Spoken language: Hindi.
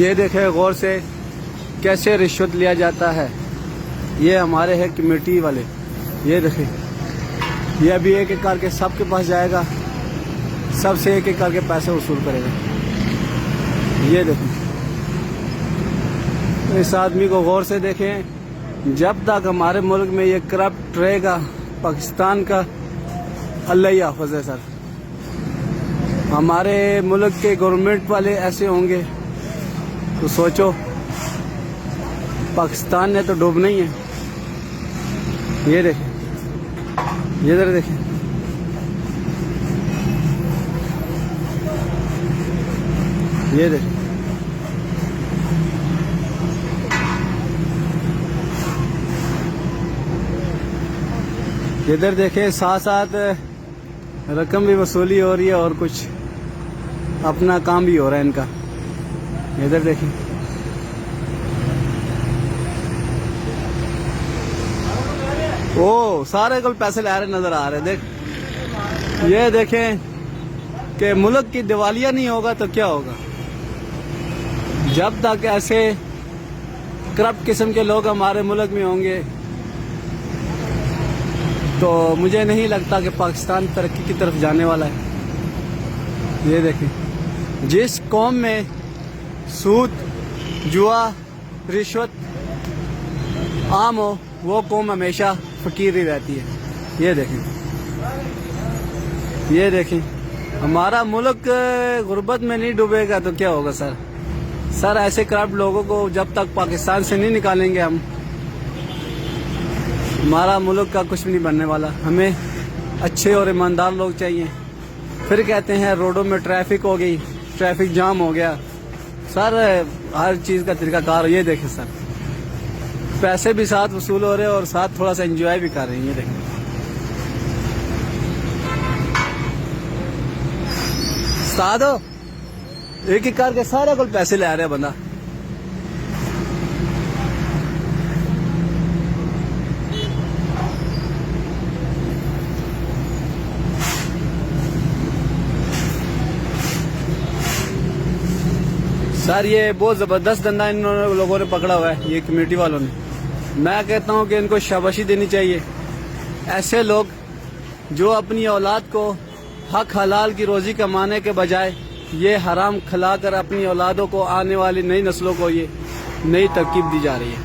ये देखें गौर से कैसे रिश्वत लिया जाता है। ये हमारे है कमेटी वाले। ये देखें, ये अभी एक एक करके सबके पास जाएगा, सबसे एक एक करके पैसे वसूल करेगा। ये देखें, इस आदमी को गौर से देखें। जब तक हमारे मुल्क में ये करप्ट रहेगा पाकिस्तान का, अल्लाह ही हाफ़िज़ है सर। हमारे मुल्क के गवर्नमेंट वाले ऐसे होंगे तो सोचो, पाकिस्तान ने तो डूबना ही है। ये देखें, ये इधर देखें, ये देखें, इधर देखें। साथ साथ रकम भी वसूली हो रही है और कुछ अपना काम भी हो रहा है इनका। इधर देखें, ओ सारे को पैसे ला रहे नजर आ रहे। देख, ये देखें कि मुल्क की दिवालिया नहीं होगा तो क्या होगा। जब तक ऐसे करप्ट किस्म के लोग हमारे मुल्क में होंगे तो मुझे नहीं लगता कि पाकिस्तान तरक्की की तरफ जाने वाला है। ये देखें, जिस कौम में सूद, जुआ, रिश्वत आम हो, वो कौम हमेशा फकीर ही रहती है। ये देखें, ये देखें, हमारा मुल्क गुर्बत में नहीं डूबेगा तो क्या होगा सर। सर ऐसे करप्ट लोगों को जब तक पाकिस्तान से नहीं निकालेंगे हम, हमारा मुल्क का कुछ भी नहीं बनने वाला। हमें अच्छे और ईमानदार लोग चाहिए। फिर कहते हैं रोडों में ट्रैफिक हो गई, ट्रैफिक जाम हो गया। सर हर चीज़ का तरीकाकार। ये देखें सर, पैसे भी साथ वसूल हो रहे हैं और साथ थोड़ा सा एंजॉय भी कर रहे हैं। ये देखें, साथ हो एक एक करके सारे को पैसे ले आ रहे हैं बंदा। सर ये बहुत ज़बरदस्त धंधा इन लोगों ने पकड़ा हुआ है, ये कमेटी वालों ने। मैं कहता हूँ कि इनको शाबाशी देनी चाहिए। ऐसे लोग जो अपनी औलाद को हक हलाल की रोज़ी कमाने के बजाय ये हराम खिलाकर अपनी औलादों को, आने वाली नई नस्लों को ये नई तरकीब दी जा रही है।